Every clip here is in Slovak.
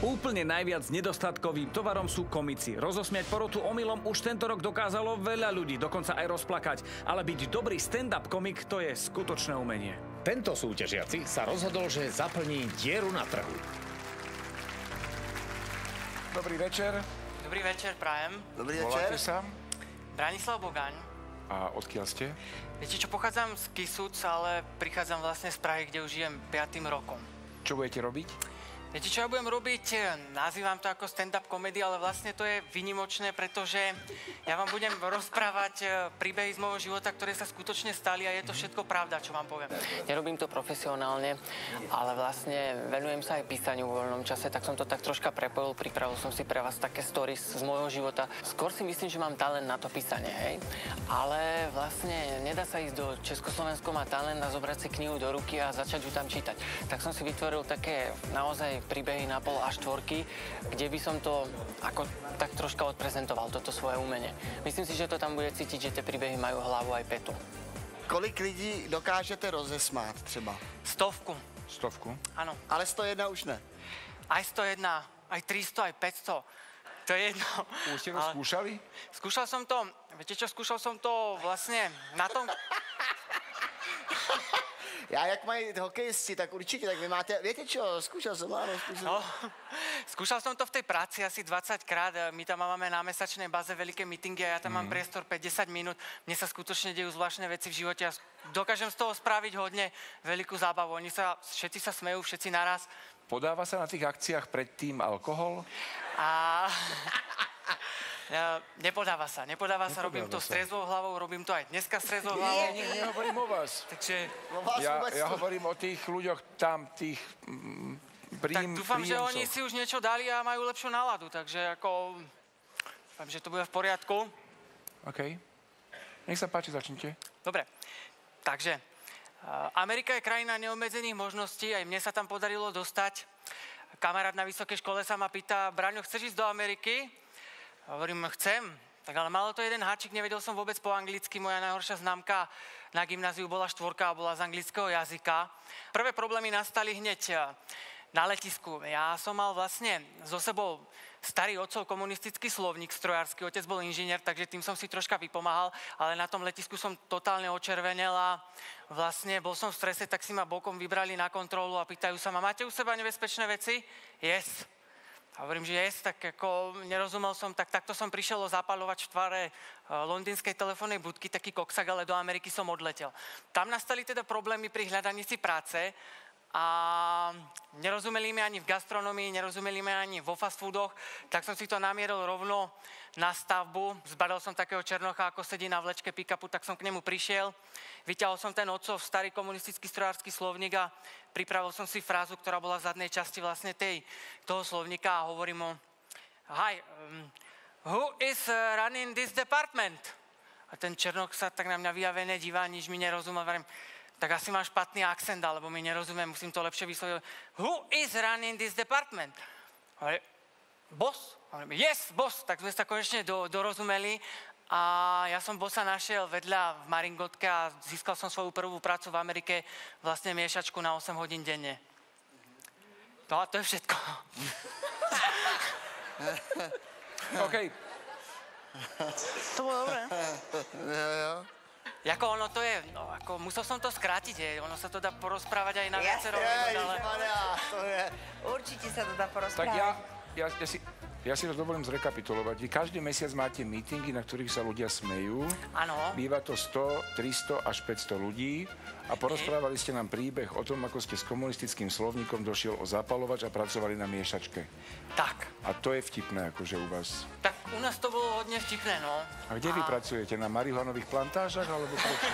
Úplne najviac nedostatkovým tovarom sú komici. Rozosmiať porotu omylom už tento rok dokázalo veľa ľudí, dokonca aj rozplakať. Ale byť dobrý stand-up komik, to je skutočné umenie. Tento súťažiaci sa rozhodol, že zaplní dieru na trhu. Dobrý večer. Dobrý večer, prajem. Dobrý Voláte večer. sa? Branislav Bogaň. A odkiaľ ste? Viete čo, pochádzam z Kisúc, ale prichádzam vlastne z Prahy, kde už žijem 5. rokom. Čo budete robiť? Viete čo ja budem robiť? Nazývam to ako stand-up komedy, ale vlastne to je výnimočné, pretože ja vám budem rozprávať príbehy z môjho života, ktoré sa skutočne stali a je to všetko pravda, čo vám poviem. Nerobím to profesionálne, ale vlastne venujem sa aj písaniu vo voľnom čase, tak som to tak troška prepojil, pripravil som si pre vás také stories z môjho života. Skôr si myslím, že mám talent na to písanie, hej? Ale vlastne nedá sa ísť do Československo, má talent a zobrať si knihu do ruky a začať ju tam čítať. Tak som si vytvoril také naozaj príbehy na pol až štvorky, kde by som to ako tak troška odprezentoval, toto svoje umenie. Myslím si, že to tam bude cítiť, že tie príbehy majú hlavu aj petu. Kolik lidí dokážete rozesmát třeba? 100. 100? Áno. Ale 101 už ne. Aj 101, aj 300, aj 500. To je jedno. Už ste to skúšali? Skúšal som to, viete čo, skúšal som to vlastne na tom... Já jak mají hokejisti, tak určitě, tak vy máte, viete čo, skúšal som, áno, skúšal. No, skúšal som to v tej práci asi 20 krát. My tam máme na mesačnej báze veľké meetingy a ja tam mám priestor 50 minút. Mne sa skutočne dejú zvláštne veci v živote a dokážem z toho spraviť hodne veľkú zábavu. Všetci sa smejú, všetci naraz. Podáva sa na tých akciách predtým alkohol? A... Nepodáva sa, robím to s trezvou hlavou, robím to aj dneska s trezvou hlavou. Nie, nehovorím o vás. Takže... Ja hovorím o tých ľuďoch tam, tých Tak dúfam, že oni si už niečo dali a majú lepšiu náladu, takže ako... Dúfam, že to bude v poriadku. OK. Nech sa páči, začnite. Dobre, takže Amerika je krajina neobmedzených možností, aj mne sa tam podarilo dostať. Kamarát na vysokej škole sa ma pýta, Braňo, chceš ísť do Ameriky? Hovorím, chcem, tak ale malo to jeden háčik, nevedel som vôbec po anglicky, moja najhoršia známka na gymnáziu bola 4 a bola z anglického jazyka. Prvé problémy nastali hneď na letisku. Ja som mal vlastne so sebou starý otcov komunistický slovník strojársky, otec bol inžinier, takže tým som si troška vypomáhal, ale na tom letisku som totálne očervenel a vlastne bol som v strese, tak si ma bokom vybrali na kontrolu a pýtajú sa ma, máte u seba nebezpečné veci? Yes. A hovorím, že yes, tak ako nerozumel som, tak takto som prišiel o zapaľovač v tvare londýnskej telefónnej budky, taký koksak, ale do Ameriky som odletel. Tam nastali teda problémy pri hľadaní si práce a nerozumeli mi ani v gastronomii, nerozumeli mi ani vo fast foodoch, tak som si to namieril rovno na stavbu. Zbadal som takého černocha, ako sedí na vlečke pick-upu, tak som k nemu prišiel. Vyťahol som ten otcov starý komunistický strojársky slovník a pripravil som si frázu, ktorá bola v zadnej časti vlastne toho slovníka a hovorím mu Hi, who is running this department? A ten černoch sa tak na mňa vyjavene dívá, nič mi nerozumel. Hovorím, tak asi mám špatný akcent, alebo mi nerozumiem, musím to lepšie vysloviť. Who is running this department? Hovorím, boss? Hovorím, yes, boss. Tak sme sa konečne dorozumeli a ja som bossa našiel vedľa v Maringotke a získal som svoju prvú prácu v Amerike, vlastne miešačku na 8 hodín denne. No a to je všetko. OK. To bolo dobré. Jo. Jako ono to je, no, ako musel som to skrátiť, ono sa to dá porozprávať aj na viacero minút, ale... To je... Určite sa to dá Tak porozprávať. ja si to dovolím zrekapitulovať. Vy každý mesiac máte meetingy, na ktorých sa ľudia smejú. Áno. Býva to 100, 300 až 500 ľudí. A porozprávali ste nám príbeh o tom, ako ste s komunistickým slovníkom došiel o zapalovač a pracovali na miešačke. Tak. A to je vtipné, akože u vás. Tak u nás to bolo hodne vtipné, no. A kde vy pracujete? Na marihuanových plantážach, alebo prečo?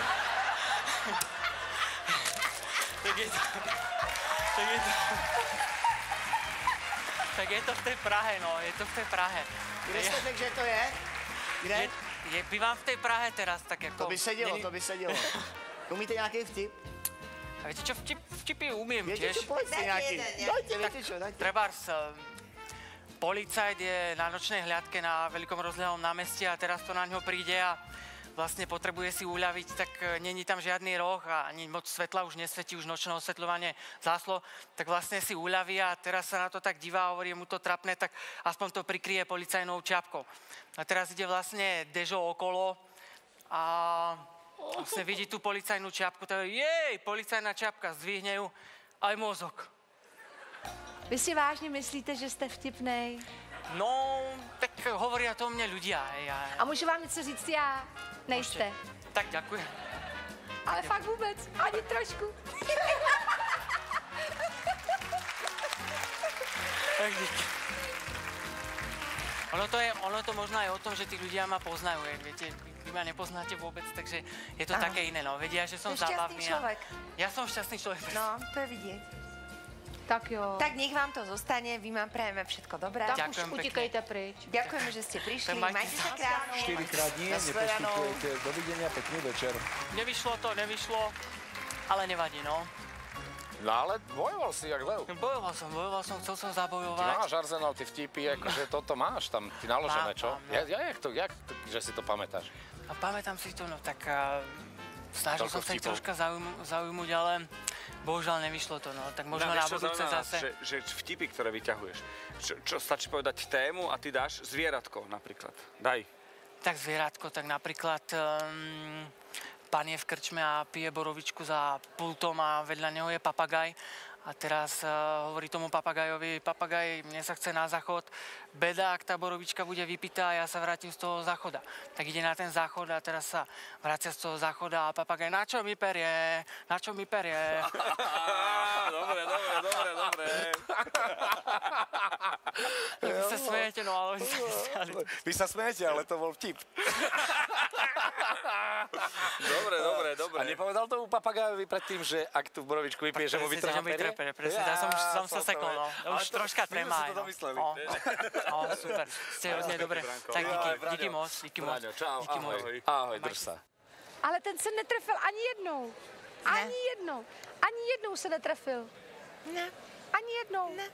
Tak je to v tej Prahe, no, je to v tej Prahe. Kde ste řekl, že to je? Kde? Bývam v tej Prahe teraz, tak ako... To by sedelo. Umíte nějaký vtip? A viete čo, vtipy umiem Viete tiež. čo, povedzte Dajte nejaký. jeden, Dajte, čo, dajte. Trebárs, policajt je na nočnej hliadke na veľkom rozľahlom námestí a teraz to na ňo príde a vlastne potrebuje si uľaviť, tak není tam žiadny roh a ani moc svetla už nesvetí, už nočné osvetľovanie záslo, tak vlastne si uľaví a teraz sa na to tak divá a hovorí, je mu to trapné, tak aspoň to prikryje policajnou čiapkou. A teraz ide vlastne Dežo okolo a vlastne vidí tú policajnú čiapku, tak hovorí, jej, policajná čiapka, zdvihne ju, aj mozog. Vy si vážně myslíte, že jste vtipnej? No, tak hovoria to o mne ľudia. A můžu vám něco říct já? Nejste. Tak ďakujem. Ale fakt vůbec, ani trošku. Tak díky. Ono to možno aj o tom, že tí ľudia ma poznajú, viete, vy ma nepoznáte vôbec, takže je to také iné, no. Vedia, že som zábavný. Šťastný človek. Ja som šťastný človek. No, to je vidět. Tak jo. Tak nech vám to zostane, vy vám prajeme všetko dobré. Tak ďakujem už utekajte pryč. Ďakujeme, že ste prišli, Majte majte sa krásne. 4-krát nie, nepostupujete. Dovidenia, pekný večer. Nevyšlo, ale nevadí, no. No ale bojoval si jak lev. Bojoval som, chcel som Ty zabojovať. máš arzenál, ty vtipy, akože toto máš tam, ty naložené, čo? Mám, no. Jak to, že si to pamätáš? A pamätám si to, no tak snažil som sa ich vtipov. troška zaujmuť, ale bohužiaľ nevyšlo to, no. Tak možno na budúce zase. Že vtipy, ktoré vyťahuješ. Čo stačí povedať tému a ty dáš zvieratko napríklad. Daj. Tak zvieratko, tak napríklad pán je v krčme a pije borovičku za pultom a vedľa neho je papagaj. A teraz hovorí tomu papagajovi, papagaj, mne sa chce na záchod, beda, ak tá borovička bude vypitá a ja sa vrátim z toho záchoda. Tak ide na ten záchod a teraz sa vracia z toho záchoda a papagaj, na čo mi perie? Dobre. Vy sa smejete, no ale oni sa nestali. Vy sa smejete, ale to bol vtip. Dobre. A nepovedal tomu papagajovi predtým, že ak tú borovičku vypije, že mu vytrhá perie? Presne, ja som sa sekol, no. Už troška tremá. My sme si to domysleli. No, super. Ste hodne dobre. Tak díky moc. Díky moc. Ahoj, drž sa. Ale ten se netrefil ani jednou. Ani jednou se netrefil. Ne. Ani jednou. Ne.